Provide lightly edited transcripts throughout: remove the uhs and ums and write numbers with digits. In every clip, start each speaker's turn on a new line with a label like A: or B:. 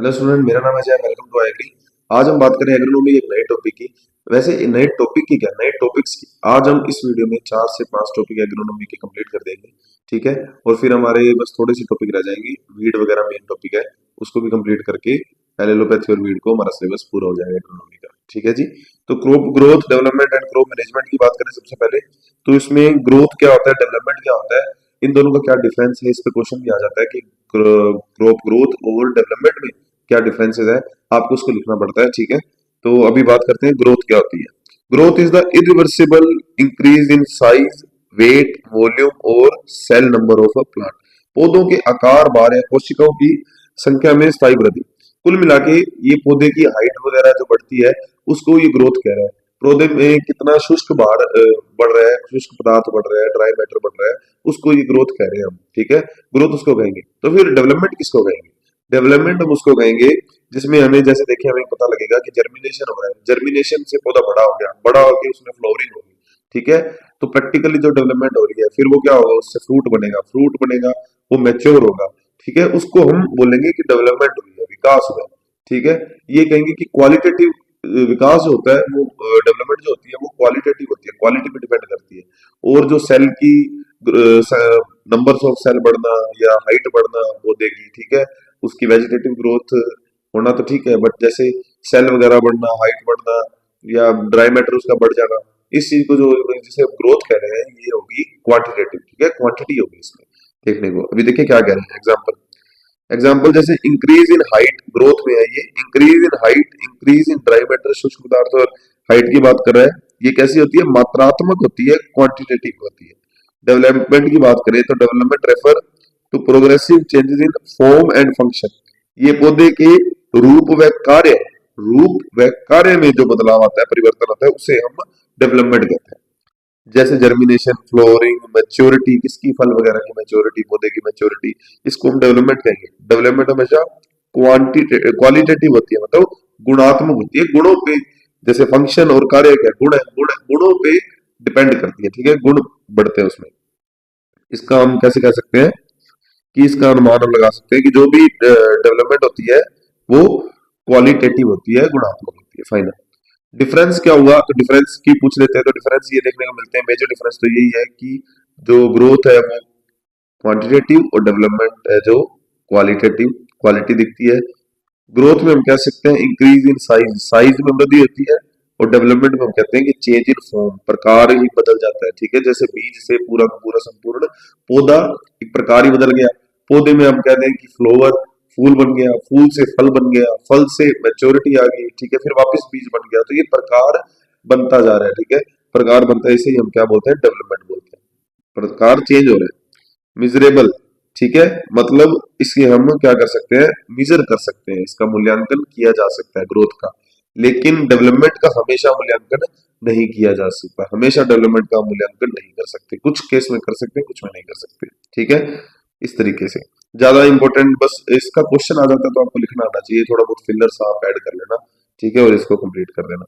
A: Hello student, मेरा नाम है जय। Welcome to agri. आज हम बात करें एग्रोनॉमी एक नए टॉपिक की। वैसे नए टॉपिक की क्या, नए टॉपिक्स की। आज हम इस वीडियो में 4 से 5 टॉपिक एग्रोनॉमी के कंप्लीट कर देंगे। ठीक है। और फिर हमारे बस थोड़ी सी टॉपिक रह जाएंगी। वीड वगैरह मेन टॉपिक है, उसको भी कंप्लीट करके एलोपैथी और वीड को हमारा सिलेबस पूरा हो जाएगा एग्रोनॉमी का। ठीक है जी। तो crop growth, development and crop management की बात करें सबसे पहले, तो इसमें ग्रोथ क्या होता है, डेवलपमेंट क्या होता है, इन दोनों का क्या डिफरेंस है। इस पे क्वेश्चन भी आ जाता है कि क्रॉप ग्रोथ और डेवलपमेंट में क्या डिफरेंसेस है, आपको उसको लिखना पड़ता है। ठीक है। तो अभी बात करते हैं ग्रोथ क्या होती है। Growth is the irreversible increase in size, weight, volume और cell number of a plant. पौधों के आकार, भार या कोशिकाओं की संख्या में स्थायी वृद्धि। कुल मिला के ये पौधे की हाइट वगैरह जो बढ़ती है, उसको ये ग्रोथ कह रहा है। पौधे में कितना शुष्क भार बढ़ रहा है, शुष्क पदार्थ बढ़ रहा है, ड्राई मैटर बढ़ रहा है, उसको ये ग्रोथ कह रहे हैं हम। ठीक है। ग्रोथ उसको कहेंगे। तो फिर डेवलपमेंट किसको कहेंगे? डेवलपमेंट हम उसको कहेंगे जिसमें हमें, जैसे देखिए, हमें पता लगेगा कि जर्मिनेशन हो रहा है, जर्मिनेशन से पौधा बड़ा हो गया, बड़ा होकर उसमें फ्लोरिंग होगी। ठीक है। तो प्रैक्टिकली जो डेवलपमेंट हो रही है, फिर वो क्या होगा, उससे फ्रूट बनेगा, फ्रूट बनेगा, वो मैच्योर होगा। ठीक है। उसको हम बोलेंगे कि डेवलपमेंट हुई है, विकास हुआ है। ठीक है। ये कहेंगे कि क्वालिटेटिव विकास जो होता है, वो डेवलपमेंट जो होती है वो क्वालिटेटिव होती है, क्वालिटी पे डिपेंड करती है। और जो सेल की नंबर्स ऑफ सेल बढ़ना या हाइट बढ़ना पौधे की, ठीक है, उसकी वेजिटेटिव ग्रोथ होना तो ठीक है, बट जैसे सेल वगैरह बढ़ना, हाइट बढ़ना या ड्राई मैटर उसका बढ़ जाना, इस चीज को जो जिसे ग्रोथ कह रहे हैं, ये होगी क्वांटिटेटिव। ठीक है। क्वांटिटी होगी इसमें देखने को। अभी देखिए क्या कह रहे हैं। एग्जाम्पल, जैसे इंक्रीज इन हाइट, ग्रोथ में है ये। Increase in height, increase in dry matter, शुष्क पदार्थ और हाइट की बात कर रहा है। ये कैसी होती है? मात्रात्मक होती है, क्वांटिटेटिव होती है। डेवलपमेंट की बात करें तो development refer to progressive changes in form and function. ये पौधे के रूप व कार्य, में जो बदलाव आता है, परिवर्तन आता है, उसे हम डेवलपमेंट कहते हैं। जैसे जर्मिनेशन, फ्लोरिंग, मैच्योरिटी, किसकी, फल वगैरह की मैच्योरिटी, पौधे की मैच्योरिटी, इसको हम डेवलपमेंट कहेंगे। डेवलपमेंट हमेशा क्वालिटेटिव होती है, मतलब गुणात्मक होती है, गुणों पे। जैसे फंक्शन और कार्य क्या, गुणों पे डिपेंड करती है। ठीक है। गुण बढ़ते हैं उसमें। इसका हम कैसे कह सकते हैं कि इसका अनुमान हम लगा सकते हैं कि जो भी डेवलपमेंट होती है वो क्वालिटेटिव होती है, गुणात्मक होती है। फाइनल डिफरेंस क्या हुआ, तो डिफरेंस की पूछ लेते हैं। तो डिफरेंस ये देखने को मिलते हैं, मेजर डिफरेंस तो यही है कि जो ग्रोथ है वो क्वांटिटेटिव और डेवलपमेंट है जो क्वालिटेटिव, क्वालिटी दिखती है। ग्रोथ में हम कह सकते हैं इंक्रीज इन साइज, साइज में वृद्धि होती है। और डेवलपमेंट में हम कहते हैं कि चेंज इन फॉर्म, प्रकार ही बदल जाता है। ठीक है। जैसे बीज से पूरा का पूरा संपूर्ण पौधा एक प्रकार ही बदल गया। पौधे में हम कहते हैं कि फ्लोवर, फूल बन गया, फूल से फल बन गया, फल से मैच्योरिटी आ गई। ठीक है। फिर वापस बीज बन गया। तो ये प्रकार बनता जा रहा है। ठीक है। प्रकार बनता है, इसे ही हम क्या बोलते हैं? डेवलपमेंट बोलते हैं। प्रकार चेंज हो रहे हैं। मिजरेबल, ठीक है, मतलब इसके हम क्या कर सकते हैं? मीजर कर सकते हैं, इसका मूल्यांकन किया जा सकता है ग्रोथ का। लेकिन डेवलपमेंट का हमेशा मूल्यांकन नहीं किया जा सकता। हमेशा डेवलपमेंट का मूल्यांकन नहीं कर सकते, कुछ केस में कर सकते हैं, कुछ में नहीं कर सकते। ठीक है। इस तरीके से ज्यादा इंपॉर्टेंट, बस इसका क्वेश्चन आ जाता है तो आपको लिखना आना चाहिए, थोड़ा बहुत फिलर्स आप ऐड कर लेना। ठीक है। और इसको कंप्लीट कर देना।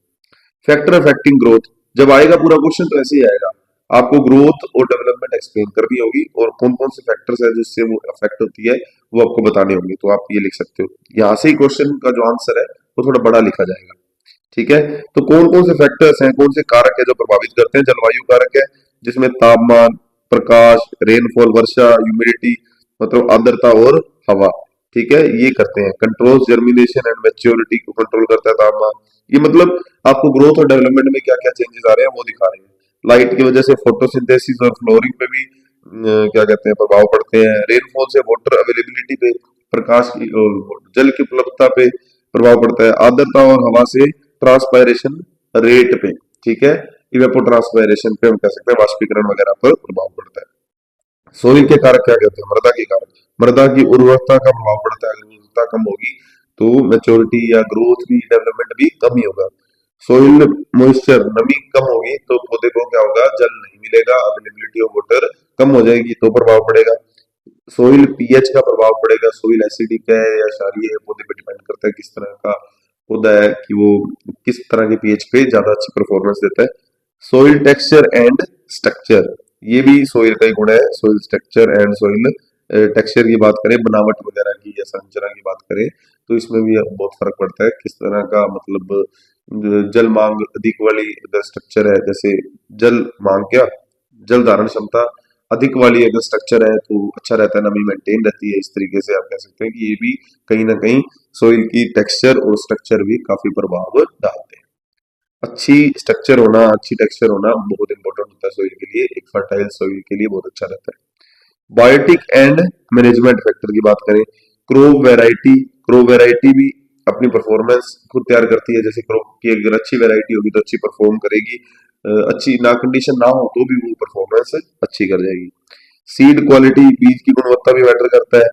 A: फैक्टर अफेक्टिंग ग्रोथ, जब आएगा पूरा क्वेश्चन तो ऐसे ही आएगा। आपको ग्रोथ और डेवलपमेंट एक्सप्लेन करनी होगी, और कौन कौन से फैक्टर्स है जिससे वो अफेक्ट होती है, वो आपको बताने होंगे। तो आप ये लिख सकते हो। यहाँ से ही क्वेश्चन का जो आंसर है वो थोड़ा बड़ा लिखा जाएगा। ठीक है। तो कौन कौन से फैक्टर्स हैं, कौन से कारक है जो प्रभावित करते हैं? जलवायु कारक है, जिसमें तापमान, प्रकाश, रेनफॉल, वर्षा, ह्यूमिडिटी, मतलब आर्द्रता और हवा। ठीक है। ये करते हैं। कंट्रोल जर्मिनेशन एंड मैच्योरिटी को कंट्रोल करता है तापमान। ये मतलब आपको ग्रोथ और डेवलपमेंट में क्या क्या चेंजेस आ रहे हैं वो दिखा रहे हैं। लाइट की वजह से फोटोसिंथेसिस और फ्लोरिंग पे भी क्या कहते हैं, प्रभाव पड़ते हैं। रेनफॉल से वाटर अवेलेबिलिटी पे, प्रकाश की जल की उपलब्धता पे प्रभाव पड़ता है। आर्द्रता और हवा से ट्रांसपायरेशन रेट पे, ठीक है, इवेपोट्रांसपायरेशन पे हम कह सकते हैं वाष्पीकरण वगैरह पर प्रभाव पड़ता है। सोइल के कारक क्या कहते हैं? मृदा के कारक, मृदा की उर्वरता का प्रभाव पड़ता है। अगर उर्वरता कम होगी तो मैच्योरिटी या ग्रोथ भी, डेवलपमेंट भी कम ही होगा। सोइल मॉइस्चर, नमी कम होगी तो पौधे को क्या होगा? जल नहीं मिलेगा, अवेलेबिलिटी ऑफ वाटर कम हो जाएगी तो प्रभाव पड़ेगा। सोइल पीएच का प्रभाव पड़ेगा। सोइल एसिडिक है या क्षारीय है, पौधे पे डिपेंड करता है किस तरह का पौधा है, कि वो किस तरह के पीएच पे ज्यादा अच्छी परफॉर्मेंस देता है। सोइल टेक्सचर एंड स्ट्रक्चर, ये भी सोइल का ही गुण है। Soil structure and soil texture की बात करें, बनावट वगैरह की या संरचना की बात करें, तो इसमें भी बहुत फर्क पड़ता है किस तरह का मतलब जल मांग अधिक वाली अगर स्ट्रक्चर है, जैसे जल मांग क्या जल धारण क्षमता अधिक वाली अगर स्ट्रक्चर है तो अच्छा रहता है, नमी मेंटेन रहती है। इस तरीके से आप कह सकते हैं कि ये भी कहीं ना कहीं सोइल की टेक्सचर और स्ट्रक्चर भी काफी प्रभाव डालते हैं। अच्छी स्ट्रक्चर होना, अच्छी टेक्सचर होना बहुत इंपॉर्टेंट होता है सोइल के लिए, एक फर्टाइल सोइल के लिए बहुत अच्छा रहता है। बायोटिक एंड मैनेजमेंट फैक्टर की बात करें, क्रॉप वैरायटी भी अपनी परफॉर्मेंस खुद तैयार करती है। जैसे क्रॉप की अगर अच्छी वैरायटी होगी तो अच्छी परफॉर्म करेगी, अच्छी ना कंडीशन ना हो तो भी वो परफॉर्मेंस अच्छी कर जाएगी। सीड क्वालिटी, बीज की गुणवत्ता भी मैटर करता है।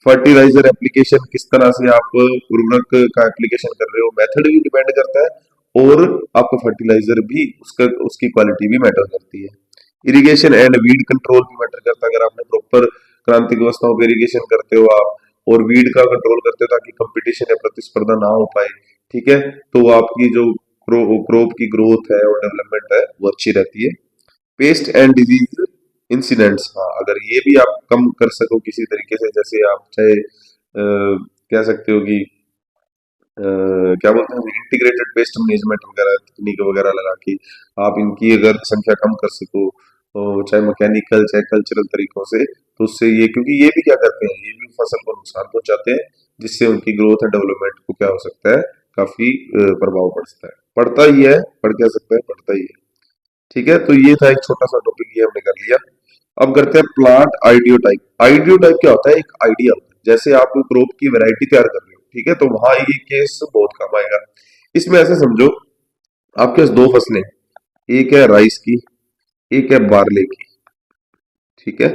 A: फर्टिलाइजर एप्लीकेशन, किस तरह से आप उर्वरक का एप्लीकेशन कर रहे हो, मेथड भी डिपेंड करता है, और आपका फर्टिलाइजर भी उसका उसकी क्वालिटी भी मैटर करती है। इरिगेशन एंड वीड कंट्रोल भी मैटर करता है। अगर आपने प्रॉपर क्रांतिक अवस्थाओं पर इरिगेशन करते हो आप, और वीड का कंट्रोल करते हो ताकि कंपटीशन या प्रतिस्पर्धा ना हो पाए, ठीक है, तो आपकी जो क्रॉप की ग्रोथ है और डेवलपमेंट है वो अच्छी रहती है। पेस्ट एंड डिजीज इंसिडेंट्स, हाँ, अगर ये भी आप कम कर सको किसी तरीके से, जैसे आप चाहे कह सकते हो कि क्या बोलते हैं, इंटीग्रेटेड पेस्ट मैनेजमेंट वगैरह तकनीक वगैरह लगा के आप इनकी अगर संख्या कम कर सको, तो चाहे मैकेनिकल चाहे कल्चरल तरीकों से, तो उससे ये, क्योंकि ये भी क्या करते हैं, ये भी फसल को नुकसान पहुंचाते हैं, जिससे उनकी ग्रोथ एंड डेवलपमेंट को क्या हो सकता है, काफी प्रभाव पड़ता ही है, पड़ क्या सकता है, पड़ता ही है। ठीक है, तो ये था एक छोटा सा टॉपिक, ये हमने कर लिया। अब करते हैं प्लांट आइडियोटाइप। आइडियोटाइप क्या होता है, एक आइडिया होता है, जैसे आप क्रॉप की वैरायटी तैयार कर रहे हो, ठीक है, तो वहां ये केस बहुत काम आएगा। इसमें ऐसे समझो, आपके पास दो फसलें हैं, एक है राइस की, एक है बार्ले की, ठीक है।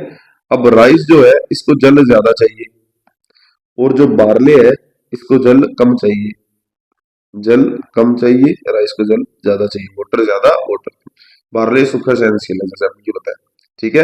A: अब राइस जो है इसको जल ज्यादा चाहिए, और जो बार्ले है इसको जल कम चाहिए। जल कम चाहिए, राइस को जल ज्यादा चाहिए, वाटर ज्यादा वाटर। बार्ले सूखा सहनशील है, जैसे आपने बताया, ठीक है।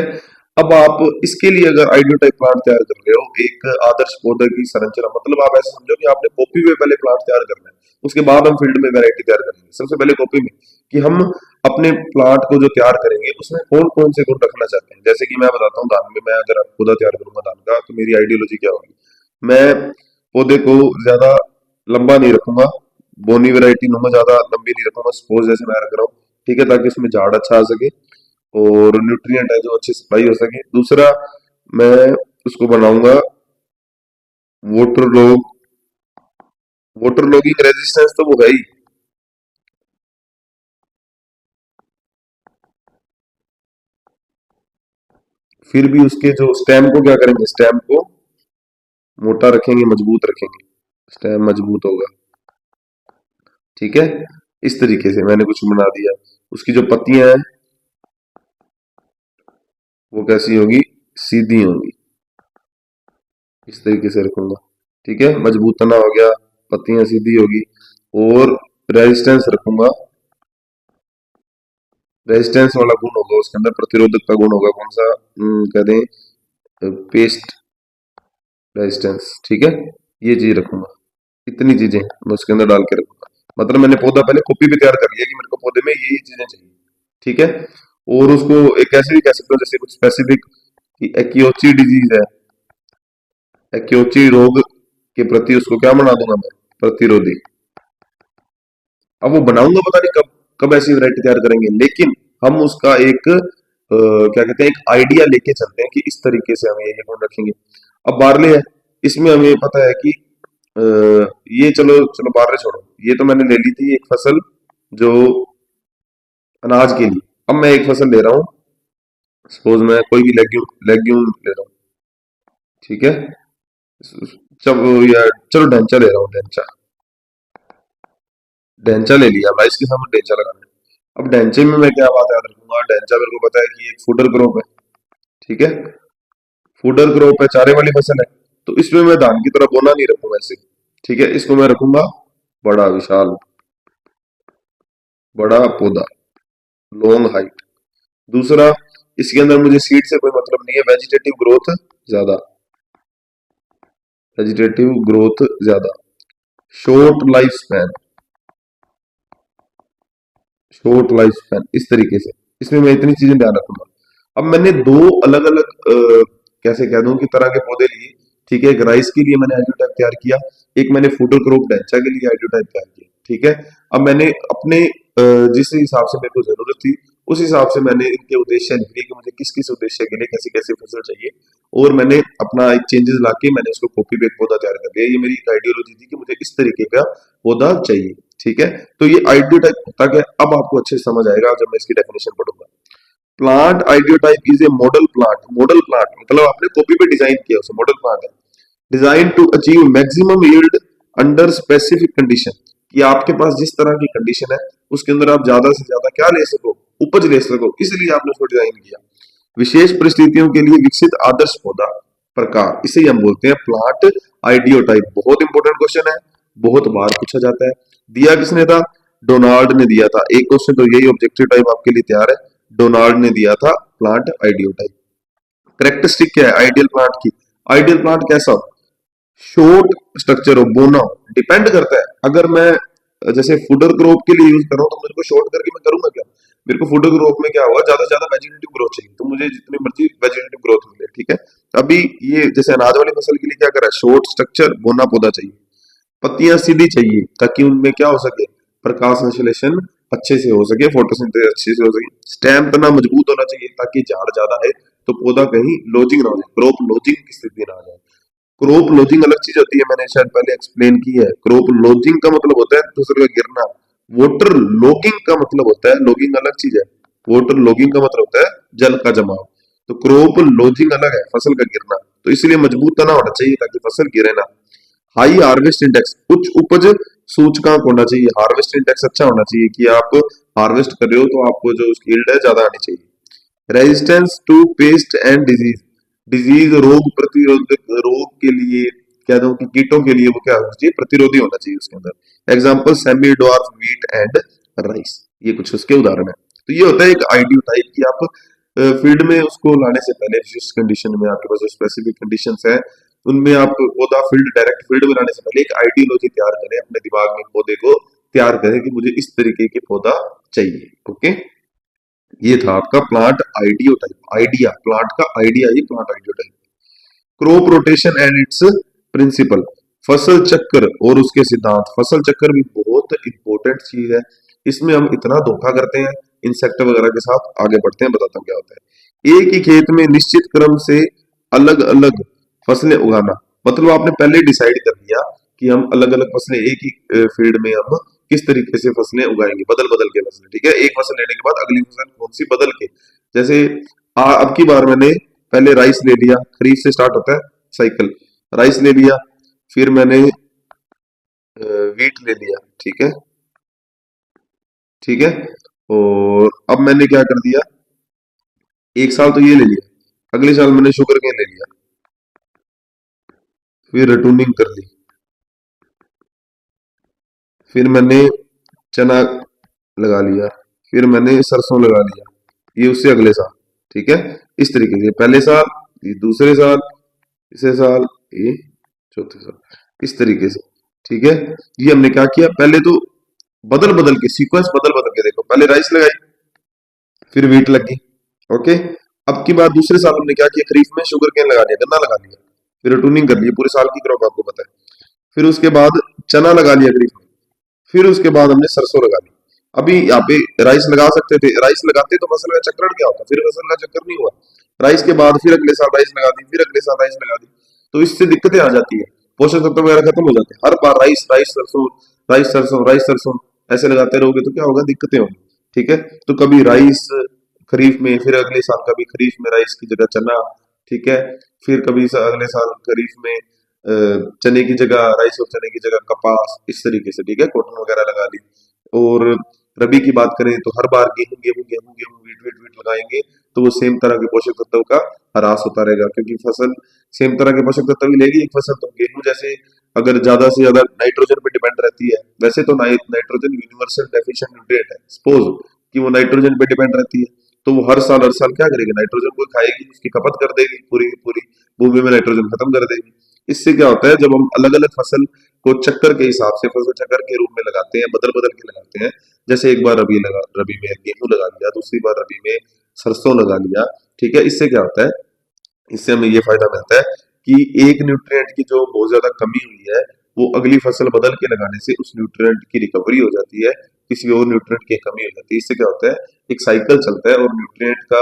A: अब आप इसके लिए अगर आइडियोटाइप प्लांट तैयार कर रहे हो, एक आदर्श पौधे की संरचना, मतलब आप ऐसे समझो कि आपने कॉपी में पहले प्लांट तैयार करना है, उसके बाद हम फील्ड में वैरायटी तैयार करेंगे। सबसे पहले कॉपी में कि हम अपने प्लांट को जो तैयार करेंगे उसमें कौन कौन से गुण रखना चाहते हैं। जैसे कि मैं बताता हूँ, धान में मैं अगर पौधा तैयार करूंगा धान का, तो मेरी आइडियोलॉजी क्या होगी, मैं पौधे को ज्यादा लंबा नहीं रखूंगा, बोनी वैरायटी नुमा ज्यादा लंबी नहीं रखूंगा, सपोज जैसे मैं रख रहा हूँ, ठीक है, ताकि उसमें झाड़ अच्छा आ सके और न्यूट्रिएंट है जो अच्छी सप्लाई हो सके। दूसरा, मैं उसको बनाऊंगा water log, water logging resistance तो वो है ही, फिर भी उसके जो स्टेम को क्या करेंगे, स्टेम को मोटा रखेंगे, मजबूत रखेंगे, स्टेम मजबूत होगा, ठीक है। इस तरीके से मैंने कुछ बना दिया। उसकी जो पत्तियां हैं वो कैसी होगी, सीधी होंगी, इस तरीके से रखूंगा, ठीक है। मजबूत तना हो गया, पत्तियां सीधी होगी, और रेजिस्टेंस रखूंगा, रेजिस्टेंस वाला गुण होगा उसके अंदर, प्रतिरोधक का गुण होगा, कौन सा, कह दें पेस्ट रेजिस्टेंस, ठीक है। ये चीज रखूंगा, इतनी चीजें मैं उसके अंदर डाल के रखूंगा। मतलब मैंने पौधा पहले कॉपी पे तैयार कर लिया कि मेरे को पौधे में ये चीजें चाहिए, ठीक है। और उसको एक ऐसे भी कह सकते हो, जैसे कुछ स्पेसिफिक कि एक्योची डिजीज है, एक्योची रोग के प्रति उसको क्या बना दूंगा मैं, प्रतिरोधी। अब वो बनाऊंगा पता नहीं कब, कब ऐसी वैरायटी तैयार करेंगे, लेकिन हम उसका एक क्या कहते हैं, एक आइडिया लेके चलते हैं कि इस तरीके से हम ये गुण रखेंगे। अब बार्ले है, इसमें हमें पता है कि अ, ये चलो चलो बार्ले छोड़ो, ये तो मैंने ले ली थी एक फसल जो अनाज के लिए। अब मैं एक फसल ले रहा हूँ, सपोज मैं कोई भी लेग्यूम लेग्यूम ले रहा हूँ, ठीक है। जब या चलो ढैंचा ले रहा हूँ, ढैंचा, ढैंचा ले लिया, राइस के सामने ढैंचा लगाना है। अब ढैंचे में मैं क्या बात याद रखूंगा, ढैंचा मेरे को पता है कि एक फूडर क्रॉप है, ठीक है, फूडर क्रॉप है, चारे वाली फसल है, तो इसमें मैं धान की तरह बोना नहीं रखूंगा ऐसे, ठीक है। इसको मैं रखूंगा बड़ा विशाल, बड़ा पौधा, लॉन्ग हाइट। दूसरा, इसके अंदर मुझे सीड से कोई मतलब नहीं है, वेजिटेटिव ग्रोथ ज्यादा, वेजिटेटिव ग्रोथ ज्यादा, short life span, short life span, इस तरीके से इसमें मैं इतनी चीजें ध्यान रखूंगा। अब मैंने दो अलग अलग कैसे कह दूं कि तरह के पौधे लिए, ठीक है, एक राइस के लिए मैंने आइडियो टाइप तैयार किया, एक मैंने फूडर क्रॉप डेंचा के लिए आइडियो टाइप तैयार किया। ठीक है, अब मैंने अपने जिस हिसाब से मेरे को जरूरत थी उस हिसाब से मैंने इनके उद्देश्य लिख दिए कि मुझे किस किस उद्देश्य के लिए कैसी कैसी फसल चाहिए, और मैंने अपना एक चेंजेस लाके मैंने उसको कॉपी पे एक पौधा तैयार कर दिया। ये मेरी एक आइडियोलॉजी थी कि मुझे इस तरीके का पौधा चाहिए। ठीक है, तो ये आइडियो टाइप होता क्या है, अब आपको अच्छे से समझ आएगा जब मैं इसकी डेफिनेशन पढ़ूंगा। Plant ideotype is a model plant. Model plant मतलब आपने कॉपी पे डिजाइन किया, उसे मॉडल प्लांट है। Design to achieve maximum yield under specific condition, कि आपके पास जिस तरह की कंडीशन है उसके अंदर आप ज्यादा से ज्यादा क्या ले सको, उपज ले सको, इसलिए आपने उसको डिजाइन किया। विशेष परिस्थितियों के लिए विकसित आदर्श पौधा प्रकार, इसे ही हम बोलते हैं प्लांट आइडियोटाइप। बहुत इंपॉर्टेंट क्वेश्चन है, बहुत बार पूछा जाता है। दिया किसने था, डोनाल्ड ने दिया था। एक क्वेश्चन तो यही ऑब्जेक्टिव टाइप आपके लिए तैयार है, डोनाल्ड ने दिया था प्लांट आइडियोटाइप। करेक्टरिस्टिक क्या है आइडियल प्लांट की, आइडियल प्लांट कैसा हो, शॉर्ट स्ट्रक्चर हो, बोना हो। डिपेंड करता है, अगर मैं जैसे फूडर क्रॉप के लिए यूज कर रहा हूँ तो मेरे को शॉर्ट करके मैं करूंगा क्या, मेरे को फूडर क्रॉप में क्या होगा, ज्यादा से ज्यादा वेजिटेटिव ग्रोथ चाहिए, तो मुझे जितनी मर्जी वेजिटेटिव ग्रोथ मिले। ठीक है, अभी ये जैसे अनाज वाली फसल के लिए क्या करा है, शॉर्ट स्ट्रक्चर बोना पौधा चाहिए, पत्तियां सीधी चाहिए ताकि उनमें क्या हो सके, प्रकाश संश्लेषण अच्छे से हो सके, फोटोसिंथेसिस अच्छे से हो सके। स्टेम तना मजबूत होना चाहिए ताकि झाड़ ज्यादा है तो पौधा कहीं लॉजिंग ना हो जाए, क्रॉप लॉजिंग की स्थिति ना आ जाए। क्रॉप लॉजिंग अलग चीज होती है, मैंने शायद पहले एक्सप्लेन की है। क्रॉप लॉजिंग का मतलब होता है फसल का गिरना, वाटर लॉगिंग का मतलब होता है, लॉगिंग अलग चीज है, वाटर लॉगिंग का मतलब होता है जल का जमाव। तो क्रॉप लॉजिंग अलग है, फसल का गिरना, तो इसलिए मजबूत तना होना चाहिए ताकि फसल गिरे ना। हाई हार्वेस्ट इंडेक्स, उच्च उपज सूचकांक होना चाहिए, हार्वेस्ट इंडेक्स अच्छा होना चाहिए कि आप हार्वेस्ट कर रहे हो तो आपको जो उसकी यील्ड है ज्यादा आनी चाहिए। Resistance to pest and disease, disease रोग प्रतिरोधक, रोग के लिए कह दो कि कीटों के लिए वो क्या होना चाहिए, प्रतिरोधी होना चाहिए उसके अंदर। Example semi dwarf wheat and rice, ये कुछ उसके उदाहरण है। तो ये होता है एक आइडियो टाइप की आप फील्ड में उसको लाने से पहले जिस कंडीशन में आपके पास जो स्पेसिफिक कंडीशंस है उनमें आप पौधा फील्ड डायरेक्ट फील्ड में लाने से पहले एक आइडियोलॉजी तैयार करें, अपने दिमाग में पौधे को तैयार करें कि मुझे इस तरीके के पौधा चाहिए। ओके, ये था आपका plant ideotype, idea plant का आइडिया, ये plant ideotype. Crop rotation and its principle, फसल चक्र और उसके सिद्धांत। फसल चक्र भी बहुत इंपॉर्टेंट चीज है, इसमें हम इतना धोखा करते हैं इंसेक्ट वगैरह के साथ। आगे बढ़ते हैं, बताता हूँ क्या होता है। एक ही खेत में निश्चित क्रम से अलग अलग फसलें उगाना, मतलब आपने पहले डिसाइड कर दिया कि हम अलग अलग फसलें एक ही फील्ड में हम किस तरीके से फसलें उगाएंगे, बदल बदल के फसलें। ठीक है, एक फसल लेने के बाद अगली फसल कौन सी बदल के, जैसे अब की बार मैंने पहले राइस ले लिया, खरीफ से स्टार्ट होता है साइकिल, राइस ले लिया, फिर मैंने वीट ले लिया। ठीक है, ठीक है, और अब मैंने क्या कर दिया, एक साल तो ये ले लिया, अगले साल मैंने शुगर केन ले लिया, फिर रटूनिंग कर ली, फिर मैंने चना लगा लिया, फिर मैंने सरसों लगा लिया, ये उससे अगले साल। ठीक है, इस तरीके से पहले साल, ये दूसरे साल, तीसरे साल, ये चौथे साल, इस तरीके से। ठीक है, ये हमने क्या किया, पहले तो बदल बदल के सीक्वेंस बदल बदल के देखो, पहले राइस लगाई, फिर वीट लगी। ओके, अब की बार दूसरे साल हमने क्या किया, खरीफ में शुगर केन लगा लिया, गन्ना लगा लिया, फिर टूनिंग कर ली, पूरे साल की क्रॉप आपको पता है। फिर उसके बाद चना लगा लिया खरीफ में, फिर उसके बाद हमने सरसों लगा ली। अभी यहाँ पे राइस लगा सकते थे, राइस लगाते तो फसल का चक्रण क्या होता, फिर फसल का चक्कर नहीं हुआ, राइस के बाद फिर अगले साल राइस लगा दी, फिर अगले साल राइस लगा दी, तो इससे दिक्कतें आ जाती है, पोषक तत्व वगैरह खत्म हो जाते हैं। हर बार राइस राइस सरसों, राइस सरसों, राइस सरसों ऐसे लगाते रहोगे तो क्या होगा, दिक्कतें होंगी। ठीक है, तो कभी राइस खरीफ में, फिर अगले साल कभी खरीफ में राइस की जगह चना। ठीक है, फिर कभी अगले साल खरीफ में चने की जगह राइस और चने की जगह कपास, इस तरीके से। ठीक है, कॉटन वगैरह लगा ली। और रबी की बात करें तो हर बार गेहूं गेहूं गेहूं गेहूं वीट वीट वीट लगाएंगे तो वो सेम तरह के पोषक तत्वों का ह्रास होता रहेगा, क्योंकि फसल सेम तरह के पोषक तत्व ही लेगी एक फसल। तो गेहूं जैसे अगर ज्यादा से ज्यादा नाइट्रोजन पे डिपेंड रहती है, वैसे तो नाइट्रोजन यूनिवर्सल डेफिशिएंट न्यूट्रिएंट है, सपोज कि वो नाइट्रोजन पे डिपेंड रहती है, तो वो हर साल क्या करेगी, नाइट्रोजन को खाएगी, उसकी खपत कर देगी, पूरी की पूरी भूमि में नाइट्रोजन खत्म कर देगी। इससे क्या होता है, जब हम अलग अलग फसल को चक्कर के हिसाब से फसल चक्कर के रूप में लगाते हैं, बदल बदल के लगाते हैं, जैसे एक बार रबी में गेहूं लगा लिया, दूसरी बार रबी में सरसों लगा लिया। ठीक है, इससे क्या होता है, इससे हमें ये फायदा मिलता है कि एक न्यूट्रिएंट की जो बहुत ज्यादा कमी हुई है वो अगली फसल बदल के लगाने से उस न्यूट्रिएंट की रिकवरी हो जाती है, किसी और न्यूट्रिएंट की कमी हो जाती है। इससे क्या होता है, एक साइकिल चलता है और न्यूट्रिएंट का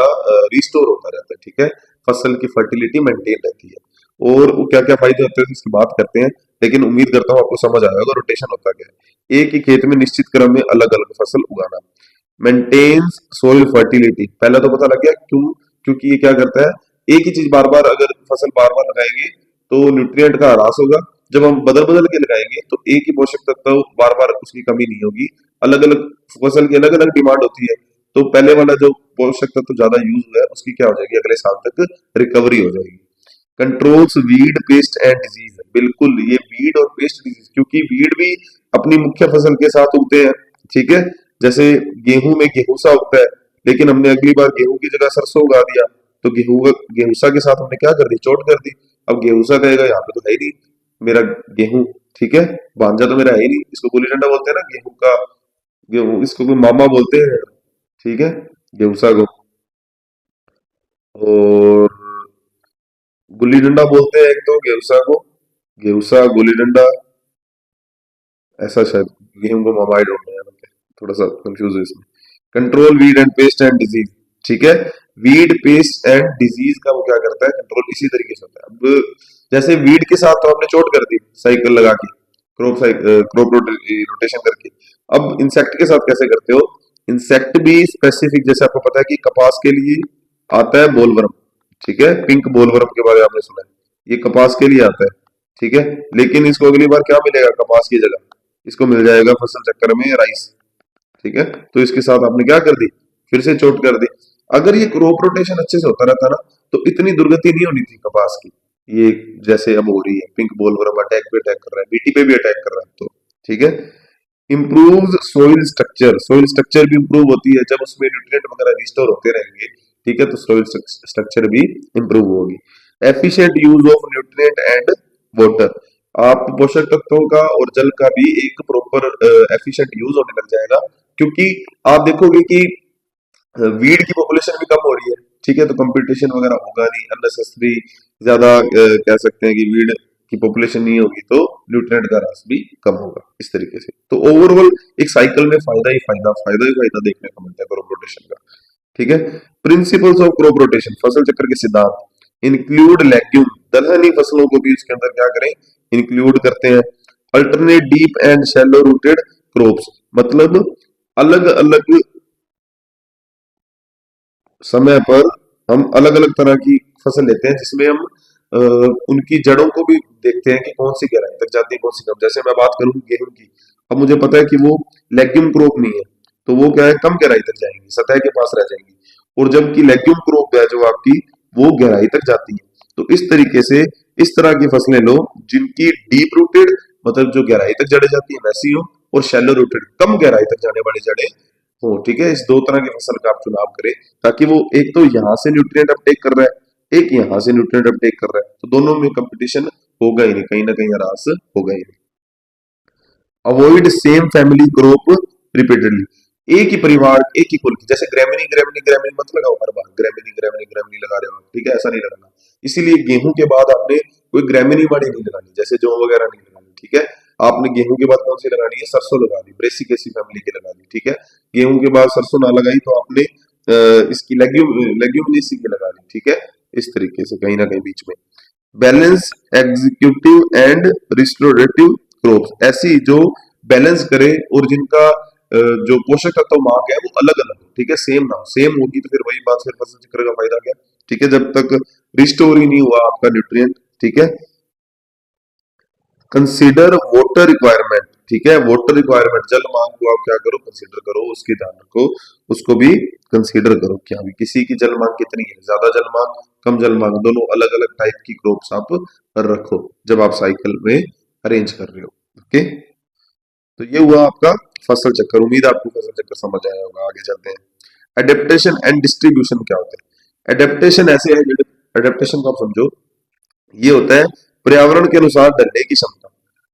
A: रिस्टोर होता रहता है। ठीक है, फसल की फर्टिलिटी मेंटेन रहती है। और वो क्या क्या फायदे होते हैं इसकी बात करते हैं, लेकिन उम्मीद करता हूँ आपको समझ आया होगा रोटेशन होता क्या है। एक ही खेत में निश्चित क्रम में अलग अलग फसल उगाना। मेंटेन्स सोइल फर्टिलिटी, पहला तो पता लग गया क्यों, क्योंकि ये क्या करता है, एक ही चीज बार बार अगर फसल बार बार लगाएंगे तो न्यूट्रिएंट का ह्रास होगा। जब हम बदल बदल के लगाएंगे तो एक ही पोषक तत्व बार बार उसकी कमी नहीं होगी, अलग अलग फसल की अलग अलग डिमांड होती है। तो पहले वाला जो पोषक तत्व ज्यादा यूज हुआ है उसकी क्या हो जाएगी, अगले साल तक रिकवरी हो जाएगी। Controls weed paste and disease, बिल्कुल ये वीड और पेस्ट डिजीज, क्योंकि वीड भी अपनी मुख्य फसल के साथ उगते हैं। ठीक है, जैसे गेहूं में गेहूंसा उगता है, लेकिन हमने अगली बार गेहूं की जगह सरसों उगा दिया, तो गेहूंसा के साथ हमने क्या कर दी, चोट कर दी। अब गेहूंसा कहेगा यहाँ पे तो है ही नहीं मेरा गेहूं। ठीक है, भांजा तो मेरा है ही नहीं, इसको गुल्ली डंडा बोलते हैं ना गेहूं का, गेहूं इसको कोई मामा बोलते हैं। ठीक है, गेहूंसा को। और गुल्ली डंडा बोलते हैं एक तो गेहूंसा को, गेहूंसा गुल्ली डंडा ऐसा शायद, गेहूं को मामा, आई डोंट नो, थोड़ा सा कंफ्यूज है इसमें। Control weed and paste and disease. ठीक है, वीड पेस्ट एंड डिजीज का वो क्या करता है, कंट्रोल इसी तरीके से होता है। अब जैसे वीड के साथ तो आपने चोट कर दी साइकिल लगा के, क्रॉप रोटेशन करके। अब इंसेक्ट के साथ कैसे करते हो, इंसेक्ट भी स्पेसिफिक, जैसे आपको पता है कि कपास के लिए आता है बोलवर्म। ठीक है, पिंक बोलवर्म के बारे में आपने सुना है, ये कपास के लिए आता है। ठीक है, लेकिन इसको अगली बार क्या मिलेगा कपास की जगह, इसको मिल जाएगा फसल चक्कर में राइस। ठीक है, तो इसके साथ आपने क्या कर दी, फिर से चोट कर दी। अगर ये क्रॉप रोटेशन अच्छे से होता रहता ना तो इतनी दुर्गति नहीं होनी थी कपास की, ये जैसे अब हो रही है, पिंक बोलवर्म अटैक पे अटैक कर रहा है, बीटी पे भी अटैक कर रहा है। तो ठीक है, improve soil structure, soil structure भी इम्प्रूव होती है जब उसमें न्यूट्रिएंट वगैरह रिस्टोर होते रहेंगे। ठीक है, तो सोइल स्ट्रक्चर भी इम्प्रूव होगी। Efficient use of nutrient and water, आप पोषक तत्वों का और जल का भी एक प्रॉपर एफिशिएंट यूज होने लग जाएगा। क्योंकि आप देखोगे कि वीड की पॉपुलेशन भी कम हो रही है। ठीक है, तो कंपटीशन वगैरह होगा नहीं, अननेसेसरी ज्यादा कह सकते हैं कि वीड की पॉपुलेशन नहीं होगी तो न्यूट्रिएंट का ह्रास भी कम होगा इस तरीके से। तो ओवरऑल एक साइकिल में फायदा ही फायदा देखने को मिलता है क्रॉप रोटेशन का। ठीक है, प्रिंसिपल्स ऑफ क्रॉप रोटेशन, फसल चक्र के सिद्धांत। इंक्लूड लेग्यूम, दलहनी फसलों को भी इसके अंदर क्या करें, इंक्लूड करते हैं। Alternate deep and shallow rooted crops, मतलब अलग अलग समय पर हम अलग अलग तरह की फसल लेते हैं, जिसमें हम उनकी जड़ों को भी देखते हैं कि कौन सी गहराई तक जाती है, कौन सी कम। जैसे मैं बात करूं गेहूं की, अब मुझे पता है कि वो लेग्यूम क्रॉप नहीं है, तो वो क्या है, कम गहराई तक जाएंगी, सतह के पास रह जाएंगी। और जबकि लेग्यूम क्रॉप है जो आपकी, वो गहराई तक जाती है। तो इस तरीके से इस तरह की फसलें लो जिनकी डीप रूटेड, मतलब जो गहराई तक जड़ें जाती है वैसी हो, और शैलो रूटेड, कम गहराई तक जाने वाली जड़ें हो। ठीक है, इस दो तरह की फसल का आप चुनाव करें, ताकि वो एक तो यहाँ से न्यूट्रिएंट अपटेक कर रहा है, एक यहाँ से न्यूट्रिएंट अपटेक कर रहा है, तो दोनों में कंपटीशन होगा ही नहीं, कहीं ना कहीं ह्रास होगा ही नहीं। Avoid same family crop repeatedly, एक ही परिवार एक ही कुल की, जैसे ग्रेमिनी ग्रेमिनी ग्रेमिनी मत लगाओ हर बार, ग्रेमिनी ग्रेमिनी ग्रेमिनी लगा रहे हो। ठीक है, ऐसा नहीं लगाना। इसीलिए गेहूं के बाद आपने कोई ग्रेमिनी वाली नहीं लगानी, जैसे जौ वगैरह नहीं लगानी। ठीक है, आपने गेहूं के बाद कौन सी लगानी है, सरसों लगा दी, ब्रेसिकेसी फैमिली की लगा दी। ठीक है, गेहूं के बाद सरसों ना लगाई तो आपने इसकी लेग्यूमिनेसी की लगा दी। ठीक है, इस तरीके से कहीं ना कहीं बीच में balance executive and restorative crops, ऐसी जो बैलेंस करे और जिनका जो पोषक तत्व मांग है वो अलग अलग हो। ठीक है, सेम ना हो, सेम होगी तो फिर वही बात, फिर फसल चक्र का फायदा क्या। ठीक है, जब तक रिस्टोर ही नहीं हुआ आपका न्यूट्रिएंट। ठीक है, कंसीडर वाटर रिक्वायरमेंट। ठीक है, वाटर रिक्वायरमेंट, जल मांग को आप क्या करो, कंसीडर करो, उसकी ध्यान रखो, उसको भी कंसीडर करो, क्या भी किसी की जल मांग कितनी है, ज्यादा जल मांग, कम जल मांग, दोनों अलग अलग टाइप की क्रॉप्स आप रखो जब आप साइकिल में अरेंज कर रहे हो। ओके, तो ये हुआ आपका फसल चक्कर। उम्मीद है आपको फसल चक्कर समझ आया होगा। आगे चलते हैं, एडेप्टेशन एंड डिस्ट्रीब्यूशन क्या होता है। एडेप्टेशन ऐसे है, एडेप्टेशन को आप समझो, ये होता है पर्यावरण के अनुसार ढलने की क्षमता।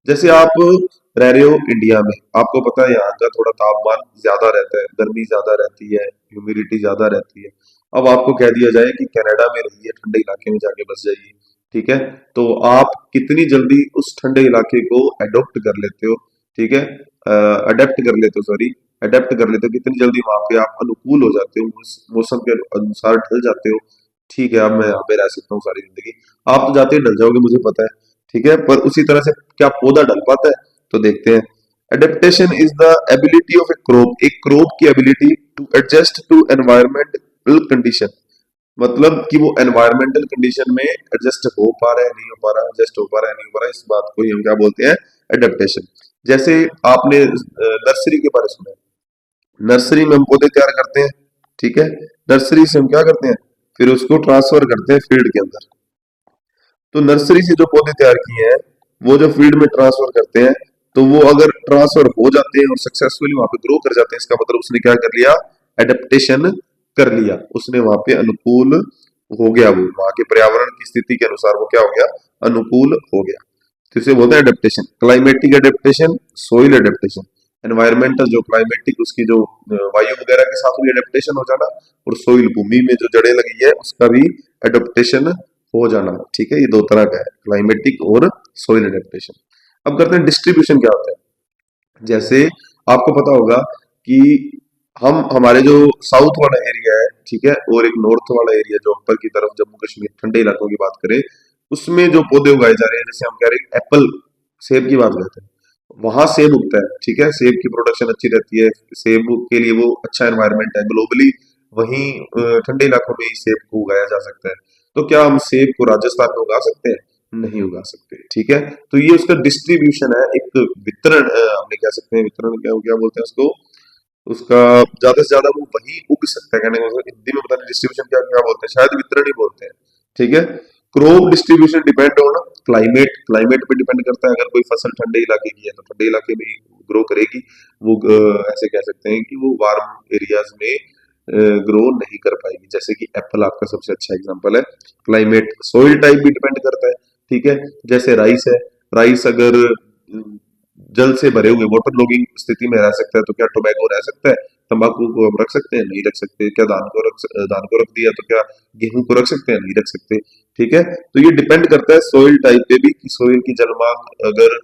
A: जैसे आप रह रहे हो इंडिया में, आपको पता है यहाँ का थोड़ा तापमान ज्यादा रहता है, गर्मी ज्यादा रहती है, ह्यूमिडिटी ज्यादा रहती है। अब आपको कह दिया जाए कि कनाडा में रहिए, ठंडे इलाके में जाके बस जाइए, ठीक है। तो आप कितनी जल्दी उस ठंडे इलाके को एडॉप्ट कर लेते हो, ठीक है, अडेप्ट कर लेते हो, सॉरी, अडेप्ट कर लेते हो, कितनी जल्दी वहां पे आप अनुकूल हो जाते हो, उस मौसम के अनुसार ढल जाते हो। ठीक है, अब मैं यहाँ पे रह सकता हूँ सारी जिंदगी। आप तो जाते ही ढल जाओगे, मुझे पता है, ठीक है, पर उसी तरह से क्या पौधा ढल पाता है? तो देखते हैं। Adaptation is the ability of एक क्रोप की ability to adjust to environmental condition, मतलब कि वो एनवायरमेंटल कंडीशन में एडजस्ट हो पा रहा है, नहीं हो पा रहा है, एडजस्ट हो पा रहा है, नहीं हो पा रहा है, इस बात को ही हम क्या बोलते हैं? एडेप्टेशन। जैसे आपने नर्सरी के बारे में सुना है, नर्सरी में हम पौधे तैयार करते हैं, ठीक है, नर्सरी से हम क्या करते हैं, फिर उसको ट्रांसफर करते हैं फील्ड के अंदर। तो नर्सरी से जो पौधे तैयार किए हैं, वो जो फील्ड में ट्रांसफर करते हैं, तो वो अगर ट्रांसफर हो जाते हैं और सक्सेसफुली वहां पे ग्रो कर जाते हैं, इसका मतलब उसने क्या कर लिया? एडेप्टेशन कर लिया, उसने वहां पे अनुकूल हो गया, वो वहां के पर्यावरण की स्थिति के अनुसार वो क्या हो गया? अनुकूल हो गया। तो इसे बोलते हैं adaptation. Climatic adaptation, soil adaptation. Environmental जो क्लाइमेटिक उसकी जो वायु वगैरह के साथ भी एडेप्टेशन हो जाना, और सोइल भूमि में जो जड़ें लगी है उसका भी एडेप्टेशन हो जाना, ठीक है। ये दो तरह का है, क्लाइमेटिक और सोइल एडेप्टेशन। अब करते हैं डिस्ट्रीब्यूशन क्या होता है। जैसे आपको पता होगा कि हम हमारे जो साउथ वाला एरिया है, ठीक है, और एक नॉर्थ वाला एरिया जो ऊपर की तरफ जम्मू कश्मीर ठंडे इलाकों की बात करें, उसमें जो पौधे उगाए जा रहे हैं, जैसे हम कह रहे हैं एप्पल, सेब की बात करते हैं, वहां सेब उगता है, ठीक है, सेब की प्रोडक्शन अच्छी रहती है, सेब के लिए वो अच्छा एनवायरनमेंट है ग्लोबली। वहीं ठंडे इलाकों में ही सेब को उगाया जा सकता है। तो क्या हम सेब को राजस्थान में उगा सकते हैं? नहीं उगा सकते, ठीक है। तो ये उसका डिस्ट्रीब्यूशन है, एक वितरण, हमने कह सकते हैं वितरण, क्या क्या बोलते हैं उसको, उसका ज्यादा से ज्यादा वो वही उग सकता है, कहने का मतलब हिंदी में पता नहीं डिस्ट्रीब्यूशन क्या क्या बोलते हैं, शायद वितरण ही बोलते हैं, ठीक है। Crop distribution depend on climate, climate पे डिपेंड करता है। अगर कोई फसल ठंडे इलाके की है तो ठंडे इलाके में ही ग्रो करेगी वो, ऐसे कह सकते हैं कि वो वार्म एरियाज में ग्रो नहीं कर पाएगी, जैसे कि एप्पल आपका सबसे अच्छा एग्जांपल है। क्लाइमेट, सोइल टाइप भी डिपेंड करता है, ठीक है। जैसे राइस है, राइस अगर जल से भरे हुए वाटर लॉगिंग स्थिति में रह सकता है, तो क्या टोबैको रह सकता है? तंबाकू को हम रख सकते हैं? नहीं रख सकते। क्या धान को रख दिया तो क्या गेहूं को रख सकते हैं? नहीं रख सकते, ठीक है। तो ये डिपेंड करता है सोइल टाइप पे भी, कि सोइल की जलमांग अगर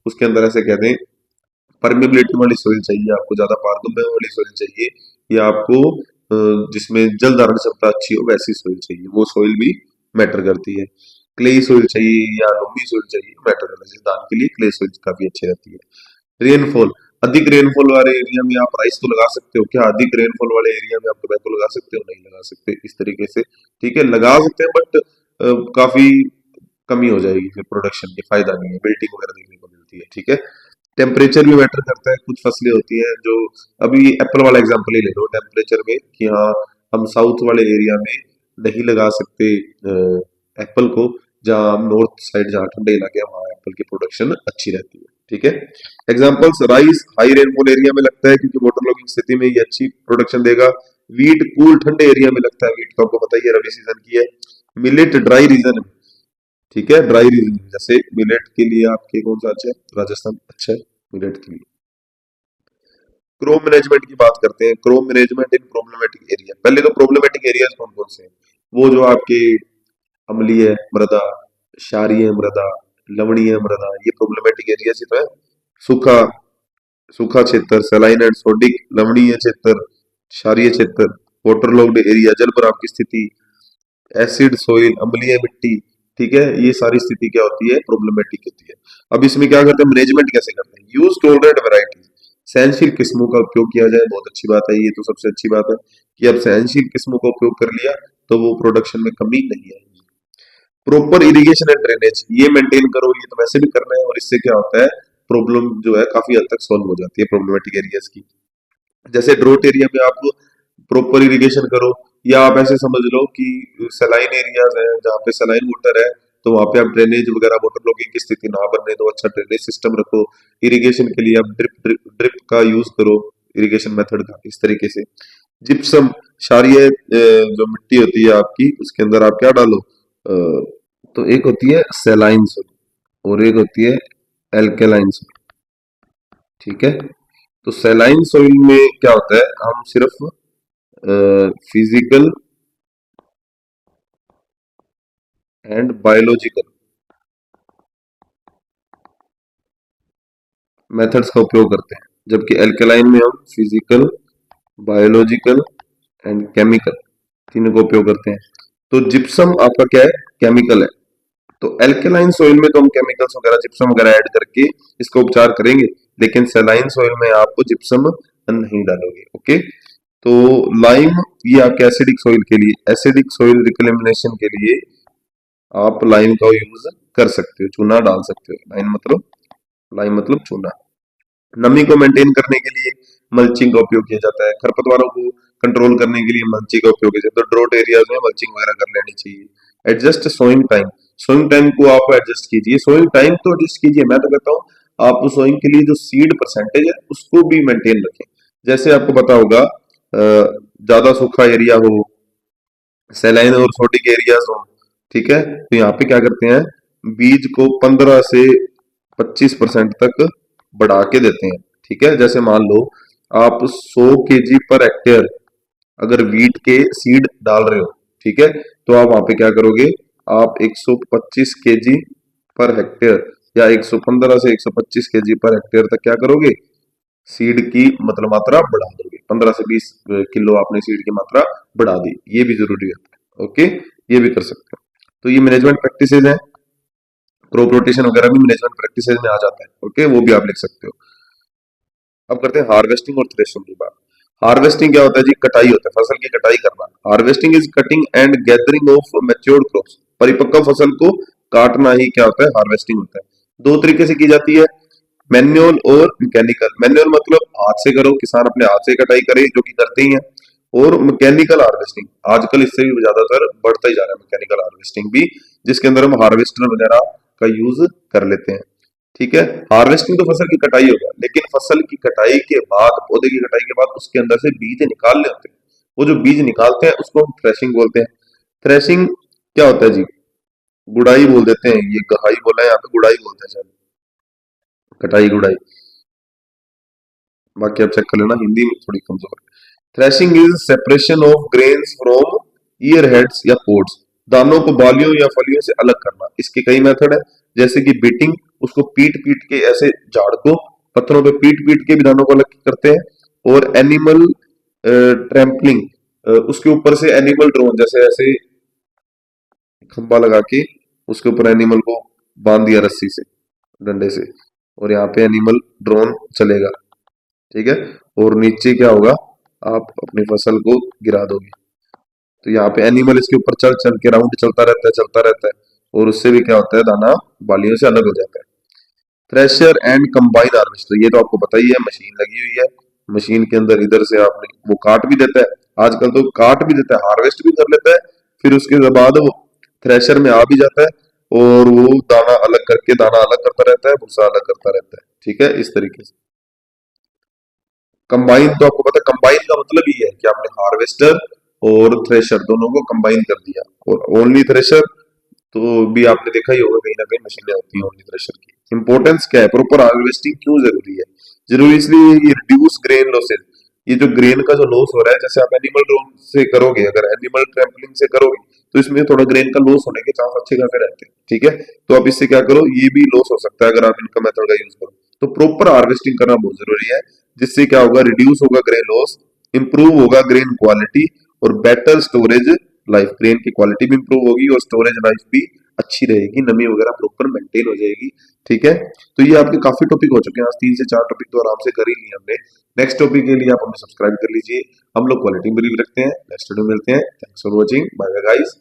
A: उसके अंदर ऐसे कह दें परमेबिलिटी वाली सोइल चाहिए आपको, ज्यादा पारगम्य वाली सोइल चाहिए, या आपको जिसमें जल धारण क्षमता अच्छी हो वैसी सोइल चाहिए, वो सोइल भी मैटर करती है। क्ले सोइल चाहिए या लोमी सोइल चाहिए, मैटर करता है। जैसे धान के लिए क्ले सोइल काफी अच्छी रहती है। रेनफॉल, अधिक रेनफॉल वाले एरिया में आप राइस तो लगा सकते हो, क्या अधिक रेनफॉल वाले एरिया में आप टोबैको लगा सकते हो? नहीं लगा सकते, इस तरीके से, ठीक है। लगा सकते हैं बट काफी कमी हो जाएगी फिर प्रोडक्शन की, फायदा नहीं है, बिल्डिंग वगैरह देखने को मिलती है, ठीक है। टेम्परेचर भी मैटर करता है, कुछ फसलें होती हैं जो, अभी एप्पल वाला एग्जांपल ही ले लो टेम्परेचर में, कि हाँ हम साउथ वाले एरिया में नहीं लगा सकते एप्पल को, जहाँ हम नॉर्थ साइड जहाँ ठंडे इलाके हैं वहाँ एप्पल की प्रोडक्शन अच्छी रहती है, ठीक है। Examples, rice high rainfall area में लगता है क्योंकि वाटर लॉगिंग स्थिति में ये अच्छी प्रोडक्शन देगा। वीट कूल ठंडे एरिया में लगता है, वीट तो आपको पता ही है रबी सीजन की है। मिलेट ड्राई रीजन में, ठीक है, ड्राई रीजन, जैसे मिलेट के लिए आपके कौन सा अच्छा है? राजस्थान अच्छा है मिलेट के लिए। क्रोप मैनेजमेंट की बात करते हैं, क्रोप मैनेजमेंट इन प्रॉब्लमेटिक एरिया। पहले तो प्रॉब्लमेटिक एरियाज कौन कौन से हैं? वो जो आपके अम्लीय मृदा, क्षारीय मृदा, लवणीय मृदा, ये प्रॉब्लमेटिक एरिया ही तो है। सूखा, सूखा क्षेत्र, सलाइन एंड सोडिक, लवणीय क्षेत्र, क्षारीय क्षेत्र, वाटर लॉग्ड एरिया, जल भराव की स्थिति, एसिड सोइल, अम्लीय मिट्टी, ठीक है। ये सारी स्थिति क्या होती है? प्रॉब्लमेटिक होती है। अब इसमें क्या करते हैं, मैनेजमेंट कैसे करते हैं? यूज टोलरेट वैरायटी, सहनशील किस्मों का उपयोग किया जाए, बहुत अच्छी बात है, ये तो सबसे अच्छी बात है कि अब सहनशील किस्मों का उपयोग कर लिया तो वो प्रोडक्शन में कमी नहीं आएगी। प्रॉपर इरिगेशन एंड ड्रेनेज, ये मेंटेन करो, ये तो वैसे भी करना है, और इससे क्या होता है, प्रॉब्लम जो है काफी हद तक सॉल्व हो जाती है प्रॉब्लमेटिक एरियाज की। जैसे ड्रोट एरिया में आप प्रॉपर इरिगेशन करो, या आप ऐसे समझ लो कि सलाइन एरियाज है जहाँ पे सलाइन वाटर है, तो वहां पे आप ड्रेनेज वगैरह वाटर लॉगिंग की स्थिति ना बनने दो, अच्छा ड्रेनेज सिस्टम रखो। इरिगेशन के लिए आप ड्रिप का यूज करो, इरिगेशन मेथड का, इस तरीके से। जिप्सम, क्षारीय जो मिट्टी होती है आपकी, उसके अंदर आप क्या डालो, तो एक होती है सेलाइन सोइल और एक होती है एल्केलाइन सोइल, ठीक है। तो सेलाइन सोइल में क्या होता है, हम सिर्फ फिजिकल एंड बायोलॉजिकल मेथड्स का उपयोग करते हैं, जबकि एल्केलाइन में हम फिजिकल, बायोलॉजिकल एंड केमिकल तीनों का उपयोग करते हैं। तो जिप्सम आपका क्या है, केमिकल है। तो एल्केलाइन सॉइल में तो हम केमिकल्स वगैरह जिप्सम वगैरह ऐड करके इसका उपचार करेंगे, लेकिन सैलाइन सॉइल में आप जिप्सम नहीं डालोगे। ओके, तो लाइम ये आपके एसिडिक सॉइल के लिए, एसिडिक सॉइल रिक्लेमिनेशन के लिए आप लाइम का यूज कर सकते हो, चूना डाल सकते हो। लाइम मतलब चूना। नमी को मेंटेन करने के लिए मल्चिंग का उपयोग किया जाता है। खरपतवारों को कंट्रोल करने के लिए मल्चिंग का उपयोग किया जाता है। तो ड्रोट एरियाज में मल्चिंग वगैरह कर लेनी चाहिए। Adjust sowing time, sowing time को आप एडजस्ट कीजिए। सोइंग टाइम तो एडजस्ट कीजिए, मैं तो कहता हूँ आप सोइंग के लिए जो सीड परसेंटेज है उसको भी मेंटेन रखें। जैसे आपको पता होगा ज्यादा सूखा एरिया हो, सैलाइन और सोडिक एरियाज हो, ठीक है, तो यहाँ पे क्या करते हैं, बीज को 15 से 25% तक बढ़ा के देते हैं। ठीक है, जैसे मान लो आप 100 केजी पर हेक्टेयर अगर वीट के सीड डाल रहे हो, ठीक है, तो आप वहां पे क्या करोगे, आप 125 केजी पर हेक्टेयर या 115 से 125 केजी पर हेक्टेयर तक क्या करोगे, सीड की मतलब मात्रा बढ़ा दोगे। 15 से 20 किलो आपने सीड की मात्रा बढ़ा दी, ये भी जरूरी है। ओके, ये भी कर सकते हो। तो ये मैनेजमेंट प्रैक्टिसेज है, क्रॉप रोटेशन वगैरह भी मैनेजमेंट प्रैक्टिसेज में आ जाता है। ओके, वो भी आप लिख सकते हो। अब करते हैं हार्वेस्टिंग और थ्रेशिंग की बात। हार्वेस्टिंग क्या होता है जी, कटाई होता है, फसल की कटाई करना। Harvesting is cutting and gathering of matured crops, परिपक्व फसल को काटना ही क्या होता है, हार्वेस्टिंग होता है। दो तरीके से की जाती है, मैनुअल और मैकेनिकल। मैनुअल मतलब हाथ से करो, किसान अपने हाथ से कटाई करे, जो कि करते ही हैं। और मैकेनिकल हार्वेस्टिंग आजकल इससे भी ज्यादातर बढ़ता ही जा रहा है, मैकेनिकल हार्वेस्टिंग भी, जिसके अंदर हम हार्वेस्टर वगैरह का यूज कर लेते हैं। ठीक है, हार्वेस्टिंग तो फसल की कटाई होगा, लेकिन फसल की कटाई के बाद, पौधे की कटाई के बाद उसके अंदर से बीज निकालने होते हैं। वो जो बीज निकालते हैं उसको हम थ्रेशिंग बोलते हैं। थ्रेशिंग क्या होता है जी, गुड़ाई बोल देते हैं, ये गहाई बोला है, यहाँ पे गुड़ाई बोलते हैं शायद, कटाई गुड़ाई, बाकी आप चेक कर लेना, हिंदी में थोड़ी कमजोर है। Threshing is separation of grains from year heads या पोड्स, दानों को बालियों या फलियों से अलग करना। इसके कई मेथड है, जैसे कि बीटिंग, उसको पीट पीट के ऐसे झाड़ को पत्थरों पे पीट पीट के भी दानों को अलग करते हैं। और एनिमल ट्रैम्पलिंग, उसके ऊपर से एनिमल ड्रोन, जैसे ऐसे खंबा लगा के उसके ऊपर एनिमल को बांध दिया रस्सी से, डंडे से, और यहाँ पे एनिमल ड्रोन चलेगा। ठीक है, और नीचे क्या होगा, आप अपनी फसल को गिरा दोगे, तो यहाँ पे एनिमल इसके ऊपर चल चल के राउंड चलता रहता है, चलता रहता है, और उससे भी क्या होता है, दाना बालियों से अलग हो जाता है। थ्रेशर एंड कंबाइन हार्वेस्टर, ये तो आपको पता ही है, मशीन लगी हुई है, मशीन के अंदर इधर से आपने वो काट भी देता है, आजकल तो काट भी देता है, हार्वेस्ट भी कर लेता है, फिर उसके बाद वो थ्रेशर में आ भी जाता है और वो दाना अलग करके, दाना अलग करता रहता है, भूसा अलग करता रहता है। ठीक है, इस तरीके से। कंबाइन तो आपको पता है, कंबाइन का मतलब ये है कि आपने हार्वेस्टर और थ्रेशर दोनों को कंबाइन कर दिया। और ओनली थ्रेशर तो भी आपने देखा ही होगा, कहीं ना कहीं मशीनें होती हैं ओनली थ्रेशर की। इंपॉर्टेंस क्या है, प्रॉपर हार्वेस्टिंग क्यों जरूरी है, जरूरी इसलिए ये रिड्यूस ग्रेन लॉसेज, ये जो ग्रेन का जो लॉस हो रहा है, जैसे आप एनिमल ड्रोन से करोगे, अगर एनिमल ट्रैम्पलिंग से करोगे, तो इसमें थोड़ा ग्रेन का लॉस होने के चांस अच्छे खासे रहते हैं। ठीक है, तो आप इससे क्या करो, ये भी लॉस हो सकता है अगर आप इनका मेथड का यूज करो। तो प्रॉपर हार्वेस्टिंग करना बहुत जरूरी है, जिससे क्या होगा, रिड्यूस होगा ग्रेन लॉस, इंप्रूव होगा ग्रेन क्वालिटी, और बेटर स्टोरेज लाइफ, ग्रेन की क्वालिटी भी इंप्रूव होगी और स्टोरेज लाइफ भी अच्छी रहेगी, नमी वगैरह प्रॉपर मेंटेन हो जाएगी। ठीक है, तो ये आपके काफी टॉपिक हो चुके हैं, आज 3 से 4 टॉपिक तो आराम से कर ही लिए हमने। नेक्स्ट टॉपिक के लिए आप हमें सब्सक्राइब कर लीजिए, हम लोग क्वालिटी में रिव्यू रखते हैं। नेक्स्ट वीडियो में मिलते हैं, thanks for watching, bye bye guys.